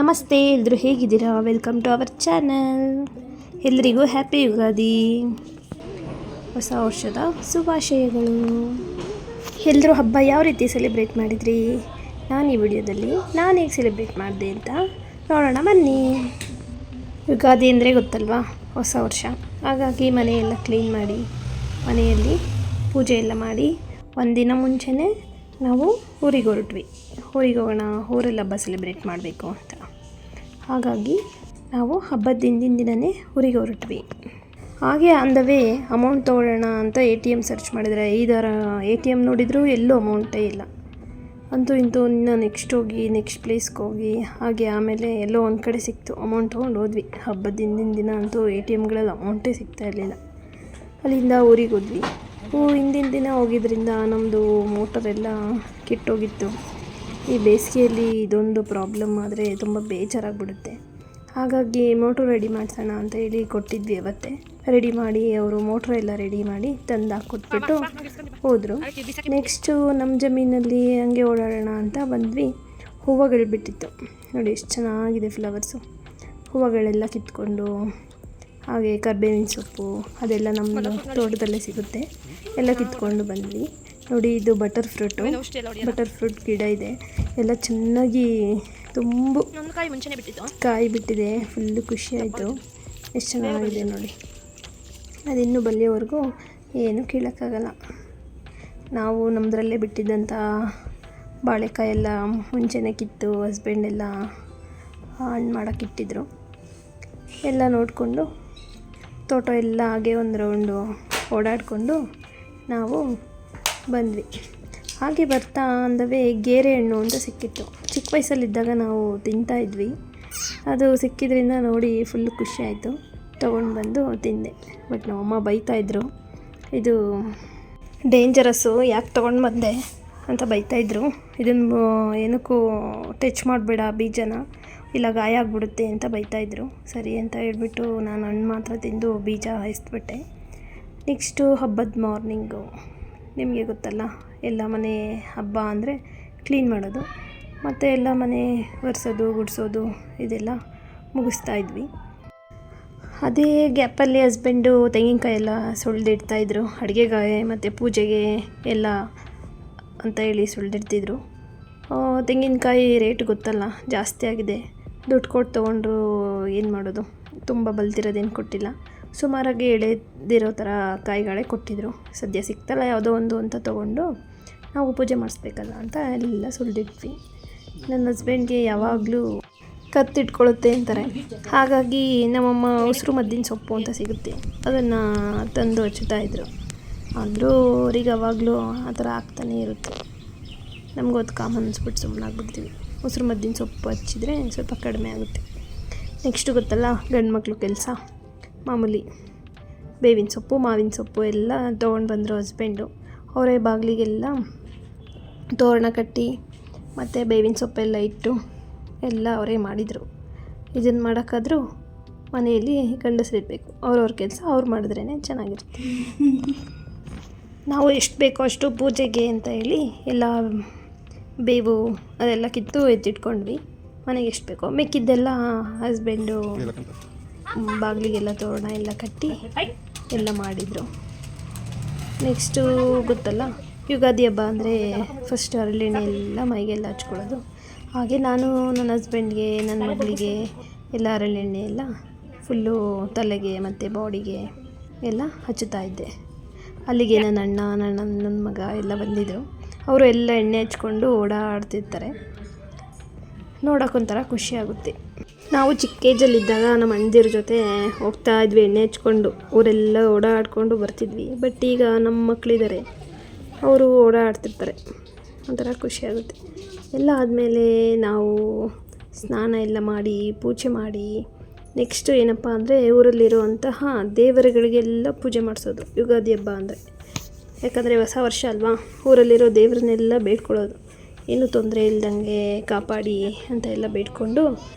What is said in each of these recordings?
ನಮಸ್ತೆ, ಎಲ್ಲರೂ ಹೇಗಿದ್ದೀರಾ? Welcome to our channel. ಎಲ್ಲರಿಗೂ ಹ್ಯಾಪಿ ಯುಗಾದಿ, ಹೊಸ ವರ್ಷದ ಶುಭಾಶಯಗಳು. ಎಲ್ಲರೂ ಹಬ್ಬ ಯಾವ ರೀತಿ ಸೆಲೆಬ್ರೇಟ್ ಮಾಡಿದ್ರಿ? ನಾನು ಈ ವಿಡಿಯೋದಲ್ಲಿ ನಾನು ಹೇಗೆ ಸೆಲೆಬ್ರೇಟ್ ಮಾಡಿದೆ ಅಂತ ನೋಡೋಣ ಬನ್ನಿ. ಯುಗಾದಿ ಅಂದರೆ ಗೊತ್ತಲ್ವಾ, ಹೊಸ ವರ್ಷ. ಹಾಗಾಗಿ ಮನೆಯೆಲ್ಲ ಕ್ಲೀನ್ ಮಾಡಿ, ಮನೆಯಲ್ಲಿ ಪೂಜೆ ಎಲ್ಲ ಮಾಡಿ ಒಂದಿನ ಮುಂಚೆನೇ ನಾವು ಊರಿಗೆ ಹೊರಟ್ವಿ. ಊರಿಗೆ ಹೋಗೋಣ, ಊರಲ್ಲಿ ಹಬ್ಬ ಸೆಲೆಬ್ರೇಟ್ ಮಾಡಬೇಕು ಅಂತ. ಹಾಗಾಗಿ ನಾವು ಹಬ್ಬದ ಹಿಂದಿನ ದಿನವೇ ಊರಿಗೆ ಹೊರಟ್ವಿ. ಹಾಗೆ ಆನ್ ದ ವೇ ಅಮೌಂಟ್ ತೊಗೊಳ್ಳೋಣ ಅಂತ ATM ಸರ್ಚ್ ಮಾಡಿದರೆ 5-6 ATM ನೋಡಿದರೂ ಎಲ್ಲೂ ಅಮೌಂಟೇ ಇಲ್ಲ. ಅಂತೂ ಇಂತೂ ಇನ್ನು ನೆಕ್ಸ್ಟ್ ಪ್ಲೇಸ್ಗೆ ಹೋಗಿ ಹಾಗೆ ಆಮೇಲೆ ಎಲ್ಲೋ ಒಂದು ಕಡೆ ಸಿಕ್ತು, ಅಮೌಂಟ್ ತೊಗೊಂಡು ಹೋದ್ವಿ. ಹಬ್ಬದ ಹಿಂದಿನ ದಿನ ಅಂತೂ ATMಗಳಲ್ಲಿ ಅಮೌಂಟೇ ಸಿಗ್ತಾ ಇರಲಿಲ್ಲ. ಅಲ್ಲಿಂದ ಊರಿಗೆ ಹೋದ್ವಿ. ಹಿಂದಿನ ದಿನ ಹೋಗಿದ್ದರಿಂದ ನಮ್ಮದು ಮೋಟರೆಲ್ಲ ಕೆಟ್ಟೋಗಿತ್ತು. ಈ ಬೇಸಿಗೆಯಲ್ಲಿ ಇದೊಂದು ಪ್ರಾಬ್ಲಮ್ ಆದರೆ ತುಂಬ ಬೇಜಾರಾಗ್ಬಿಡುತ್ತೆ. ಹಾಗಾಗಿ ಮೋಟ್ರು ರೆಡಿ ಮಾಡಿಸೋಣ ಅಂತ ಹೇಳಿ ಕೊಟ್ಟಿದ್ವಿ. ಅವತ್ತೇ ರೆಡಿ ಮಾಡಿ ಅವರು ಮೋಟ್ರ್ ಎಲ್ಲ ರೆಡಿ ಮಾಡಿ ತಂದು ಹಾಕ್ಕೊಟ್ಬಿಟ್ಟು ಹೋದರು. ನೆಕ್ಸ್ಟು ನಮ್ಮ ಜಮೀನಲ್ಲಿ ಹಂಗೆ ಓಡಾಡೋಣ ಅಂತ ಬಂದ್ವಿ. ಹೂವುಗಳು ಬಿಟ್ಟಿತ್ತು ನೋಡಿ, ಎಷ್ಟು ಚೆನ್ನಾಗಿದೆ ಫ್ಲವರ್ಸು. ಹೂವುಗಳೆಲ್ಲ ಕಿತ್ಕೊಂಡು, ಹಾಗೆ ಕರ್ಬೇವಿನ ಸೊಪ್ಪು ಅದೆಲ್ಲ ನಮ್ಮ ತೋಟದಲ್ಲೇ ಸಿಗುತ್ತೆ, ಎಲ್ಲ ಕಿತ್ಕೊಂಡು ಬಂದ್ವಿ. ನೋಡಿ, ಇದು ಬಟರ್ ಫ್ರೂಟ್ ಗಿಡ ಇದೆ. ಎಲ್ಲ ಚೆನ್ನಾಗಿ ಕಾಯಿ ಬಿಟ್ಟಿದೆ. ಫುಲ್ಲು ಖುಷಿ ಆಯಿತು. ಎಷ್ಟು ಚೆನ್ನಾಗಿದೆ ನೋಡಿ. ಅದಿನ್ನೂ ಬಲ್ಲಿಯವರೆಗೂ ಏನೂ ಕೀಳೋಕ್ಕಾಗಲ್ಲ. ನಾವು ನಮ್ಮದ್ರಲ್ಲೇ ಬಿಟ್ಟಿದ್ದಂಥ ಬಾಳೆಕಾಯಿ ಎಲ್ಲ ಮುಂಚೆನೇ ಕಿತ್ತು ಹಸ್ಬೆಂಡ್ ಎಲ್ಲ ಹಣ್ಣು ಮಾಡೋಕ್ಕಿಟ್ಟಿದ್ರು. ಎಲ್ಲ ನೋಡಿಕೊಂಡು ತೋಟ ಎಲ್ಲ ಹಾಗೆ ಒಂದು ರೌಂಡು ಓಡಾಡಿಕೊಂಡು ನಾವು ಬಂದ್ವಿ. ಹಾಗೆ ಬರ್ತಾ ಅಂದವೇ ಗೇರೆ ಹಣ್ಣು ಅಂತ ಸಿಕ್ಕಿತ್ತು. ಚಿಕ್ಕ ವಯಸ್ಸಲ್ಲಿದ್ದಾಗ ನಾವು ತಿಂತಾಯಿದ್ವಿ. ಅದು ಸಿಕ್ಕಿದ್ರಿಂದ ನೋಡಿ ಫುಲ್ಲು ಖುಷಿ ಆಯಿತು. ತೊಗೊಂಡು ಬಂದು ತಿಂದೆ. ಬಟ್ ನಮ್ಮಮ್ಮ ಬೈತಾಯಿದ್ರು, ಇದು ಡೇಂಜರಸ್ಸು, ಯಾಕೆ ತೊಗೊಂಡು ಬಂದೆ ಅಂತ ಬೈತಾಯಿದ್ರು. ಇದನ್ನು ಏನಕ್ಕೂ ಟಚ್ ಮಾಡಬೇಡ ಬೀಜನ, ಇಲ್ಲ ಗಾಯ ಆಗಿಬಿಡುತ್ತೆ ಅಂತ ಬೈತಾಯಿದ್ರು. ಸರಿ ಅಂತ ಹೇಳ್ಬಿಟ್ಟು ನಾನು ಹಣ್ಣು ಮಾತ್ರ ತಿಂದು ಬೀಜ ಎಸ್ಬಿಟ್ಟೆ. ನೆಕ್ಸ್ಟು ಹಬ್ಬದ ಮಾರ್ನಿಂಗು, ನಿಮಗೆ ಗೊತ್ತಲ್ಲ, ಎಲ್ಲ ಮನೆ ಹಬ್ಬ ಅಂದರೆ ಕ್ಲೀನ್ ಮಾಡೋದು, ಮತ್ತು ಎಲ್ಲ ಮನೆ ಒರೆಸೋದು ಗುಡಿಸೋದು ಇದೆಲ್ಲ ಮುಗಿಸ್ತಾ ಇದ್ವಿ. ಅದೇ ಗ್ಯಾಪಲ್ಲಿ ಹಸ್ಬೆಂಡು ತೆಂಗಿನಕಾಯಿ ಎಲ್ಲ ಸುಳಿದಿಡ್ತಾಯಿದ್ರು. ಅಡುಗೆಗೆ ಮತ್ತು ಪೂಜೆಗೆ ಎಲ್ಲ ಅಂತ ಹೇಳಿ ಸುಳಿದಿಡ್ತಿದ್ರು. ತೆಂಗಿನಕಾಯಿ ರೇಟ್ ಗೊತ್ತಲ್ಲ, ಜಾಸ್ತಿ ಆಗಿದೆ. ದುಡ್ಡು ಕೊಟ್ಟು ತೊಗೊಂಡ್ರು ಏನು ಮಾಡೋದು, ತುಂಬ ಬಲ್ತಿರೋದೇನು ಕೊಟ್ಟಿಲ್ಲ. ಸುಮಾರಾಗಿ ಎಳೆದಿರೋ ಥರ ಕಾಯಿಗಳೇ ಕೊಟ್ಟಿದ್ದರು. ಸದ್ಯ ಸಿಕ್ತಲ್ಲ ಯಾವುದೋ ಒಂದು ಅಂತ ತೊಗೊಂಡು ನಾವು ಪೂಜೆ ಮಾಡಿಸ್ಬೇಕಲ್ಲ ಅಂತ ಎಲ್ಲ ಸುಲಿದಿಟ್ವಿ. ನನ್ನ ಹಸ್ಬೆಂಡ್ಗೆ ಯಾವಾಗಲೂ ಕತ್ತಿಟ್ಕೊಳ್ಳುತ್ತೆ ಅಂತಾರೆ. ಹಾಗಾಗಿ ನಮ್ಮಮ್ಮ ಉಸಿರು ಮದ್ದಿನ ಸೊಪ್ಪು ಅಂತ ಸಿಗುತ್ತೆ, ಅದನ್ನು ತಂದು ಹಚ್ಚುತ್ತಾಯಿದ್ರು. ಅಂದರೂ ಅವ್ರಿಗೆ ಯಾವಾಗಲೂ ಆ ಥರ ಆಗ್ತಾನೇ ಇರುತ್ತೆ. ನಮಗೂ ಅದು ಕಾಮನ್ ಅನ್ಸ್ಬಿಟ್ಟು ಸುಮ್ಮನಾಗ್ಬಿಡ್ತೀವಿ. ಉಸಿರು ಮದ್ದಿನ ಸೊಪ್ಪು ಹಚ್ಚಿದರೆ ಸ್ವಲ್ಪ ಕಡಿಮೆ ಆಗುತ್ತೆ. ನೆಕ್ಸ್ಟು ಗೊತ್ತಲ್ಲ, ಗಂಡು ಮಕ್ಕಳು ಕೆಲಸ ಮಾಮೂಲಿ. ಬೇವಿನ ಸೊಪ್ಪು ಮಾವಿನ ಸೊಪ್ಪು ಎಲ್ಲ ತೊಗೊಂಡು ಬಂದರು ಹಸ್ಬೆಂಡು. ಅವರೇ ಬಾಗಿಲಿಗೆಲ್ಲ ತೋರಣ ಕಟ್ಟಿ ಮತ್ತು ಬೇವಿನ ಸೊಪ್ಪೆಲ್ಲ ಇಟ್ಟು ಎಲ್ಲ ಅವರೇ ಮಾಡಿದರು. ಇದನ್ನು ಮಾಡೋಕ್ಕಾದರೂ ಮನೆಯಲ್ಲಿ ಗಂಡಸರಿರಬೇಕು, ಅವ್ರವ್ರ ಕೆಲಸ ಅವ್ರು ಮಾಡಿದ್ರೇ ಚೆನ್ನಾಗಿರುತ್ತೆ. ನಾವು ಎಷ್ಟು ಬೇಕೋ ಅಷ್ಟು ಪೂಜೆಗೆ ಅಂತ ಹೇಳಿ ಎಲ್ಲ ಬೇವು ಅದೆಲ್ಲ ಕಿತ್ತು ಎತ್ತಿಟ್ಕೊಂಡ್ವಿ. ಮನೆಗೆ ಎಷ್ಟು ಬೇಕೋ ಮಿಕ್ಕಿದ್ದೆಲ್ಲ ಹಸ್ಬೆಂಡು ಬಾಗಿಲಿಗೆಲ್ಲ ತೋರಣ ಎಲ್ಲ ಕಟ್ಟಿ ಎಲ್ಲ ಮಾಡಿದರು. ನೆಕ್ಸ್ಟು ಗೊತ್ತಲ್ಲ, ಯುಗಾದಿ ಹಬ್ಬ ಅಂದರೆ ಫಸ್ಟ್ ಹರಳೆಣ್ಣೆ ಎಲ್ಲ ಮೈಗೆಲ್ಲ ಹಚ್ಕೊಳ್ಳೋದು. ಹಾಗೆ ನಾನು ನನ್ನ ಹಸ್ಬೆಂಡ್ಗೆ ನನ್ನ ಮಗಳಿಗೆ ಎಲ್ಲ ಹರಳೆಣ್ಣೆ ಎಲ್ಲ ಫುಲ್ಲು ತಲೆಗೆ ಮತ್ತು ಬಾಡಿಗೆ ಎಲ್ಲ ಹಚ್ಚುತ್ತಾ ಇದ್ದೆ. ಅಲ್ಲಿಗೆ ನನ್ನ ಅಣ್ಣ ನನ್ನ ಮಗ ಎಲ್ಲ ಬಂದಿದ್ದರು. ಅವರು ಎಲ್ಲ ಎಣ್ಣೆ ಹಚ್ಕೊಂಡು ಓಡಾಡ್ತಿರ್ತಾರೆ, ನೋಡೋಕ್ಕೊಂಥರ ಖುಷಿಯಾಗುತ್ತೆ. ನಾವು ಚಿಕ್ಕ ಏಜಲ್ಲಿದ್ದಾಗ ನಮ್ಮ ಅಣ್ಣದಿರ ಜೊತೆ ಹೋಗ್ತಾ ಇದ್ವಿ, ಎಣ್ಣೆ ಹಚ್ಕೊಂಡು ಊರೆಲ್ಲ ಓಡಾಡ್ಕೊಂಡು ಬರ್ತಿದ್ವಿ. ಬಟ್ ಈಗ ನಮ್ಮ ಮಕ್ಕಳಿದ್ದಾರೆ, ಅವರು ಓಡಾಡ್ತಿರ್ತಾರೆ, ಒಂಥರ ಖುಷಿಯಾಗುತ್ತೆ. ಎಲ್ಲ ಆದಮೇಲೆ ನಾವು ಸ್ನಾನ ಎಲ್ಲ ಮಾಡಿ ಪೂಜೆ ಮಾಡಿ ನೆಕ್ಸ್ಟು ಏನಪ್ಪ ಅಂದರೆ ಊರಲ್ಲಿರುವಂತಹ ದೇವರುಗಳಿಗೆಲ್ಲ ಪೂಜೆ ಮಾಡಿಸೋದು ಯುಗಾದಿ ಹಬ್ಬ ಅಂದರೆ. ಯಾಕಂದರೆ ಹೊಸ ವರ್ಷ ಅಲ್ವಾ, ಊರಲ್ಲಿರೋ ದೇವ್ರನ್ನೆಲ್ಲ ಬೇಡ್ಕೊಳ್ಳೋದು, ಏನೂ ತೊಂದರೆ ಇಲ್ದಂಗೆ ಕಾಪಾಡಿ ಅಂತ ಎಲ್ಲ ಬೇಡ್ಕೊಂಡು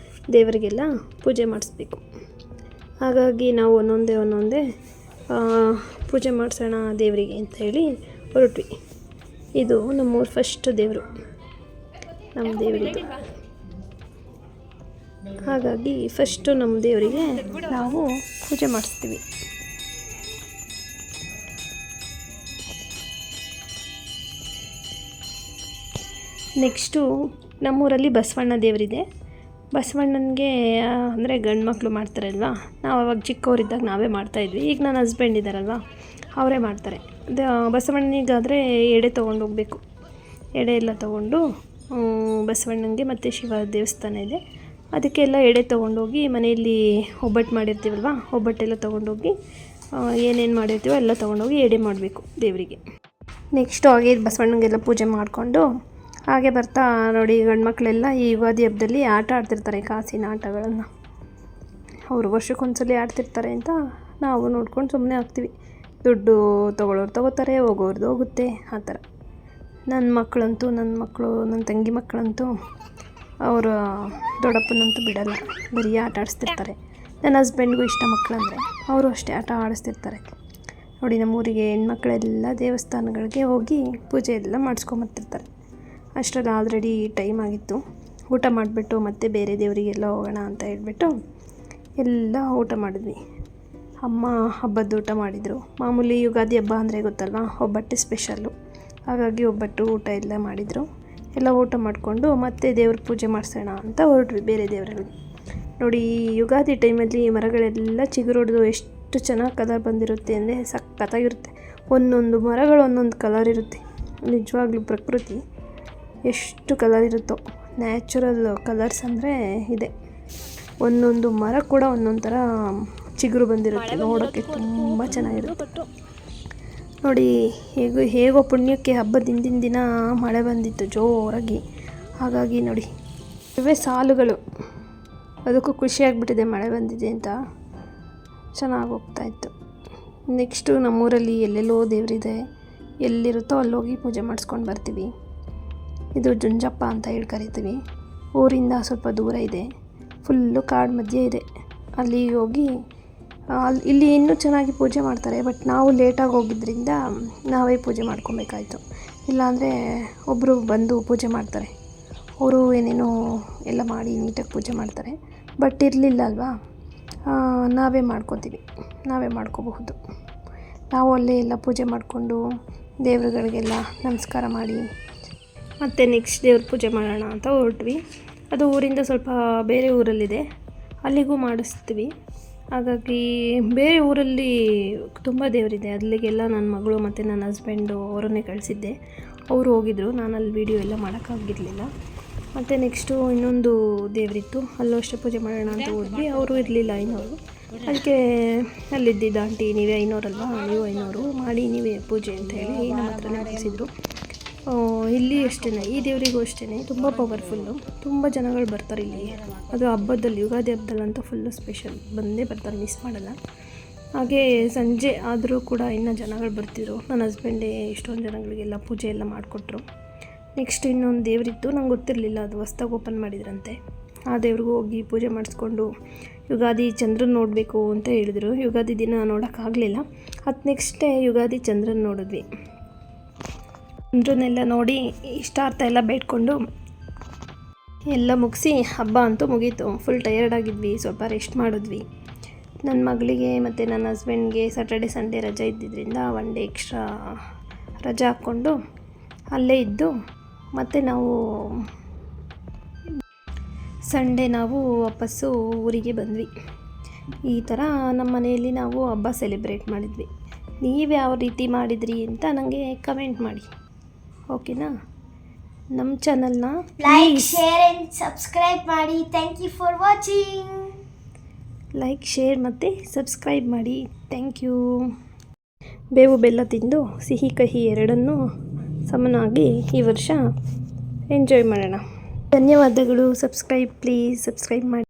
ದೇವರಿಗೆಲ್ಲ ಪೂಜೆ ಮಾಡಿಸ್ಬೇಕು. ಹಾಗಾಗಿ ನಾವು ಒಂದೊಂದೇ ಪೂಜೆ ಮಾಡಿಸೋಣ ದೇವರಿಗೆ ಅಂತ ಹೇಳಿ ಹೊರಟ್ವಿ. ಇದು ನಮ್ಮೂರ ಫಸ್ಟ್ ದೇವರು, ನಮ್ಮ ದೇವರಿದು. ಹಾಗಾಗಿ ಫಸ್ಟು ನಮ್ಮ ದೇವರಿಗೆ ನಾವು ಪೂಜೆ ಮಾಡಿಸ್ತೀವಿ. ನೆಕ್ಸ್ಟು ನಮ್ಮೂರಲ್ಲಿ ಬಸವಣ್ಣ ದೇವರಿದೆ. ಬಸವಣ್ಣನಿಗೆ ಅಂದರೆ ಗಂಡು ಮಕ್ಕಳು ಮಾಡ್ತಾರಲ್ವ, ನಾವು ಅವಾಗ ಚಿಕ್ಕವರಿದ್ದಾಗ ನಾವೇ ಮಾಡ್ತಾಯಿದ್ವಿ. ಈಗ ನನ್ನ ಹಸ್ಬೆಂಡ್ ಇದ್ದಾರಲ್ವ, ಅವರೇ ಮಾಡ್ತಾರೆ. ಬಸವಣ್ಣನಿಗಾದರೆ ಎಡೆ ತೊಗೊಂಡೋಗ್ಬೇಕು. ಎಡೆ ಎಲ್ಲ ತೊಗೊಂಡು ಬಸವಣ್ಣನಿಗೆ ಮತ್ತು ಶಿವ ದೇವಸ್ಥಾನ ಇದೆ, ಅದಕ್ಕೆಲ್ಲ ಎಡೆ ತೊಗೊಂಡೋಗಿ ಮನೆಯಲ್ಲಿ ಒಬ್ಬಟ್ಟು ಮಾಡಿರ್ತೀವಲ್ವ, ಒಬ್ಬಟ್ಟೆಲ್ಲ ತೊಗೊಂಡೋಗಿ ಏನೇನು ಮಾಡಿರ್ತೀವೋ ಎಲ್ಲ ತೊಗೊಂಡೋಗಿ ಎಡೆ ಮಾಡಬೇಕು ದೇವರಿಗೆ. ನೆಕ್ಸ್ಟು ಹಾಗೆ ಬಸವಣ್ಣನಿಗೆಲ್ಲ ಪೂಜೆ ಮಾಡಿಕೊಂಡು ಹಾಗೆ ಬರ್ತಾ ನೋಡಿ, ಗಂಡು ಮಕ್ಕಳೆಲ್ಲ ಈ ಯುಗಾದಿ ಹಬ್ಬದಲ್ಲಿ ಆಟ ಆಡ್ತಿರ್ತಾರೆ, ಕಾಸಿನ ಆಟಗಳನ್ನು. ಅವರು ವರ್ಷಕ್ಕೊಂದ್ಸಲಿ ಆಡ್ತಿರ್ತಾರೆ ಅಂತ ನಾವು ನೋಡ್ಕೊಂಡು ಸುಮ್ಮನೆ ಆಗ್ತೀವಿ. ದುಡ್ಡು ತೊಗೊಳ್ಳೋರು ತೊಗೋತಾರೆ, ಹೋಗೋರ್ದು ಹೋಗುತ್ತೆ, ಆ ಥರ. ನನ್ನ ಮಕ್ಕಳಂತೂ, ನನ್ನ ತಂಗಿ ಮಕ್ಕಳಂತೂ ಅವರ ದೊಡ್ಡಪ್ಪನಂತೂ ಬಿಡಲ್ಲ, ಬರೀ ಆಟ ಆಡಿಸ್ತಿರ್ತಾರೆ. ನನ್ನ ಹಸ್ಬೆಂಡ್ಗೂ ಇಷ್ಟ ಮಕ್ಕಳಂದರೆ, ಅವರು ಅಷ್ಟೇ ಆಟ ಆಡಿಸ್ತಿರ್ತಾರೆ. ನೋಡಿ, ನಮ್ಮೂರಿಗೆ ಹೆಣ್ಮಕ್ಳೆಲ್ಲ ದೇವಸ್ಥಾನಗಳಿಗೆ ಹೋಗಿ ಪೂಜೆ ಎಲ್ಲ ಮಾಡಿಸ್ಕೊಂಬರ್ತಿರ್ತಾರೆ. ಅಷ್ಟರಲ್ಲಿ ಆಲ್ರೆಡಿ ಟೈಮ್ ಆಗಿತ್ತು. ಊಟ ಮಾಡಿಬಿಟ್ಟು ಮತ್ತೆ ಬೇರೆ ದೇವರಿಗೆಲ್ಲ ಹೋಗೋಣ ಅಂತ ಹೇಳ್ಬಿಟ್ಟು ಎಲ್ಲ ಊಟ ಮಾಡಿದ್ವಿ. ಅಮ್ಮ ಹಬ್ಬದ ಊಟ ಮಾಡಿದರು. ಮಾಮೂಲಿ ಯುಗಾದಿ ಹಬ್ಬ ಅಂದರೆ ಗೊತ್ತಲ್ವ, ಒಬ್ಬಟ್ಟು ಸ್ಪೆಷಲ್ಲು. ಹಾಗಾಗಿ ಒಬ್ಬಟ್ಟು ಊಟ ಎಲ್ಲ ಮಾಡಿದರು. ಎಲ್ಲ ಊಟ ಮಾಡಿಕೊಂಡು ಮತ್ತೆ ದೇವ್ರ ಪೂಜೆ ಮಾಡಿಸೋಣ ಅಂತ ಹೊರಟ್ವಿ ಬೇರೆ ದೇವರುಗಳಿಗೆ. ನೋಡಿ, ಯುಗಾದಿ ಟೈಮಲ್ಲಿ ಮರಗಳೆಲ್ಲ ಚಿಗುರೊಡೆದು ಎಷ್ಟು ಚೆನ್ನಾಗಿ ಕಲರ್ ಬಂದಿರುತ್ತೆ ಅಂದರೆ ಸಖತ್ತಾಗಿರುತ್ತೆ. ಒಂದೊಂದು ಮರಗಳು ಒಂದೊಂದು ಕಲರ್ ಇರುತ್ತೆ. ನಿಜವಾಗ್ಲೂ ಪ್ರಕೃತಿ ಎಷ್ಟು ಕಲರ್ ಇರುತ್ತೋ, ನ್ಯಾಚುರಲ್ ಕಲರ್ಸ್ ಅಂದರೆ ಇದೆ. ಒಂದೊಂದು ಮರ ಕೂಡ ಒಂದೊಂದು ಥರ ಚಿಗುರು ಬಂದಿರುತ್ತೆ, ನೋಡೋಕ್ಕೆ ತುಂಬ ಚೆನ್ನಾಗಿರುತ್ತೆ. ನೋಡಿ, ಹೇಗೋ ಪುಣ್ಯಕ್ಕೆ ಹಬ್ಬದ ಹಿಂದಿನ ದಿನ ಮಳೆ ಬಂದಿತ್ತು ಜೋರಾಗಿ. ಹಾಗಾಗಿ ನೋಡಿ, ಇವೇ ಸಾಲುಗಳು, ಅದಕ್ಕೂ ಖುಷಿಯಾಗಿಬಿಟ್ಟಿದೆ ಮಳೆ ಬಂದಿದೆ ಅಂತ. ಚೆನ್ನಾಗಿ ಹೋಗ್ತಾಯಿತ್ತು. ನೆಕ್ಸ್ಟು ನಮ್ಮೂರಲ್ಲಿ ಎಲ್ಲೆಲ್ಲೋ ದೇವರಿದೆ, ಎಲ್ಲಿರುತ್ತೋ ಅಲ್ಲೋಗಿ ಪೂಜೆ ಮಾಡಿಸ್ಕೊಂಡು ಬರ್ತೀವಿ. ಇದು ಜುಂಜಪ್ಪ ಅಂತ ಹೇಳಿ ಕರಿತೀವಿ. ಊರಿಂದ ಸ್ವಲ್ಪ ದೂರ ಇದೆ, ಫುಲ್ಲು ಕಾಡು ಮಧ್ಯೆ ಇದೆ. ಅಲ್ಲಿ ಹೋಗಿ ಇಲ್ಲಿ ಇನ್ನೂ ಚೆನ್ನಾಗಿ ಪೂಜೆ ಮಾಡ್ತಾರೆ. ಬಟ್ ನಾವು ಲೇಟಾಗಿ ಹೋಗಿದ್ದರಿಂದ ನಾವೇ ಪೂಜೆ ಮಾಡ್ಕೊಬೇಕಾಯ್ತು. ಇಲ್ಲಾಂದರೆ ಒಬ್ಬರು ಬಂದು ಪೂಜೆ ಮಾಡ್ತಾರೆ, ಅವರು ಏನೇನೋ ಎಲ್ಲ ಮಾಡಿ ನೀಟಾಗಿ ಪೂಜೆ ಮಾಡ್ತಾರೆ. ಬಟ್ ಇರಲಿಲ್ಲ ಅಲ್ವಾ, ನಾವೇ ಮಾಡ್ಕೋಬಹುದು. ನಾವು ಅಲ್ಲೇ ಎಲ್ಲ ಪೂಜೆ ಮಾಡಿಕೊಂಡು ದೇವರುಗಳಿಗೆಲ್ಲ ನಮಸ್ಕಾರ ಮಾಡಿ ಮತ್ತು ನೆಕ್ಸ್ಟ್ ದೇವ್ರ ಪೂಜೆ ಮಾಡೋಣ ಅಂತ ಹೊರಟ್ವಿ. ಅದು ಊರಿಂದ ಸ್ವಲ್ಪ ಬೇರೆ ಊರಲ್ಲಿದೆ, ಅಲ್ಲಿಗೂ ಮಾಡಿಸ್ತೀವಿ. ಹಾಗಾಗಿ ಬೇರೆ ಊರಲ್ಲಿ ತುಂಬ ದೇವರಿದೆ, ಅಲ್ಲಿಗೆಲ್ಲ ನನ್ನ ಮಗಳು ಮತ್ತು ನನ್ನ ಹಸ್ಬೆಂಡು ಅವರನ್ನೇ ಕಳಿಸಿದ್ದೆ. ಅವರು ಹೋಗಿದ್ದರು, ನಾನು ಅಲ್ಲಿ ವೀಡಿಯೋ ಎಲ್ಲ ಮಾಡೋಕ್ಕಾಗಿರಲಿಲ್ಲ. ಮತ್ತು ನೆಕ್ಸ್ಟು ಇನ್ನೊಂದು ದೇವರಿತ್ತು, ಅಲ್ಲೂ ಅಷ್ಟೇ ಪೂಜೆ ಮಾಡೋಣ ಅಂತ ಹೋದ್ವಿ. ಅವರು ಇರಲಿಲ್ಲ ಐನೋರು. ಅದಕ್ಕೆ ಅಲ್ಲಿದ್ದಿದ್ದ ಆಂಟಿ, ನೀವೇ ಐನೋರಲ್ವಾ, ನೀವು ಐನೋರು ಮಾಡಿ ನೀವೇ ಪೂಜೆ ಅಂತ ಹೇಳಿ ನಮ್ಮ ಹತ್ರನೇ ಕಳಿಸಿದ್ರು. ಇಲ್ಲಿ ಅಷ್ಟೇ, ಈ ದೇವರಿಗೂ ಅಷ್ಟೇ ತುಂಬ ಪವರ್ಫುಲ್ಲು, ತುಂಬ ಜನಗಳು ಬರ್ತಾರೆ ಇಲ್ಲಿ. ಅದು ಹಬ್ಬದಲ್ಲಿ, ಯುಗಾದಿ ಹಬ್ಬದಲ್ಲಂತೂ ಫುಲ್ಲು ಸ್ಪೆಷಲ್, ಬಂದೇ ಬರ್ತಾರೆ, ಮಿಸ್ ಮಾಡಲ್ಲ. ಹಾಗೆ ಸಂಜೆ ಆದರೂ ಕೂಡ ಇನ್ನೂ ಜನಗಳು ಬರ್ತಿದ್ರು. ನನ್ನ ಹಸ್ಬೆಂಡೇ ಇಷ್ಟೊಂದು ಜನಗಳಿಗೆಲ್ಲ ಪೂಜೆ ಎಲ್ಲ ಮಾಡಿಕೊಟ್ರು. ನೆಕ್ಸ್ಟ್ ಇನ್ನೊಂದು ದೇವರಿತ್ತು, ನಂಗೆ ಗೊತ್ತಿರಲಿಲ್ಲ, ಅದು ಹೊಸ್ದಾಗಿ ಓಪನ್ ಮಾಡಿದ್ರಂತೆ. ಆ ದೇವ್ರಿಗೂ ಹೋಗಿ ಪೂಜೆ ಮಾಡಿಸ್ಕೊಂಡು ಯುಗಾದಿ ಚಂದ್ರನ ನೋಡಬೇಕು ಅಂತ ಹೇಳಿದ್ರು. ಯುಗಾದಿ ದಿನ ನೋಡೋಕ್ಕಾಗಲಿಲ್ಲ. ಅದು ನೆಕ್ಸ್ಟ್ ಡೇ ಯುಗಾದಿ ಚಂದ್ರನ ನೋಡಿದ್ವಿ. ಚಂದ್ರನ್ನೆಲ್ಲ ನೋಡಿ ಇಷ್ಟಾರ್ಥ ಎಲ್ಲ ಬೇಡ್ಕೊಂಡು ಎಲ್ಲ ಮುಗಿಸಿ ಹಬ್ಬ ಅಂತೂ ಮುಗೀತು. ಫುಲ್ ಟಯರ್ಡ್ ಆಗಿದ್ವಿ, ಸ್ವಲ್ಪ ರೆಸ್ಟ್ ಮಾಡಿದ್ವಿ. ನನ್ನ ಮಗಳಿಗೆ ಮತ್ತು ನನ್ನ ಹಸ್ಬೆಂಡ್ಗೆ ಸ್ಯಾಟರ್ಡೆ ಸಂಡೇ ರಜೆ ಇದ್ದಿದ್ದರಿಂದ 1 ಡೇ ಎಕ್ಸ್ಟ್ರಾ ರಜೆ ಹಾಕ್ಕೊಂಡು ಅಲ್ಲೇ ಇದ್ದು, ಮತ್ತು ನಾವು ಸಂಡೇ ನಾವು ವಾಪಸ್ಸು ಊರಿಗೆ ಬಂದ್ವಿ. ಈ ಥರ ನಮ್ಮ ಮನೆಯಲ್ಲಿ ನಾವು ಹಬ್ಬ ಸೆಲೆಬ್ರೇಟ್ ಮಾಡಿದ್ವಿ. ನೀವು ಯಾವ ರೀತಿ ಮಾಡಿದ್ರಿ ಅಂತ ನನಗೆ ಕಮೆಂಟ್ ಮಾಡಿ, ಓಕೆನಾ? ನಮ್ಮ ಚಾನಲ್ನ ಲೈಕ್, ಶೇರ್ ಆ್ಯಂಡ್ ಸಬ್ಸ್ಕ್ರೈಬ್ ಮಾಡಿ. Thank you for watching. Like, share ಮತ್ತು ಸಬ್ಸ್ಕ್ರೈಬ್ ಮಾಡಿ. Thank you. ಬೇವು ಬೆಲ್ಲ ತಿಂದು ಸಿಹಿ ಕಹಿ ಎರಡನ್ನೂ ಸಮನಾಗಿ ಈ ವರ್ಷ ಎಂಜಾಯ್ ಮಾಡೋಣ. ಧನ್ಯವಾದಗಳು. ಸಬ್ಸ್ಕ್ರೈಬ್ ಪ್ಲೀಸ್, ಸಬ್ಸ್ಕ್ರೈಬ್ ಮಾಡಿ.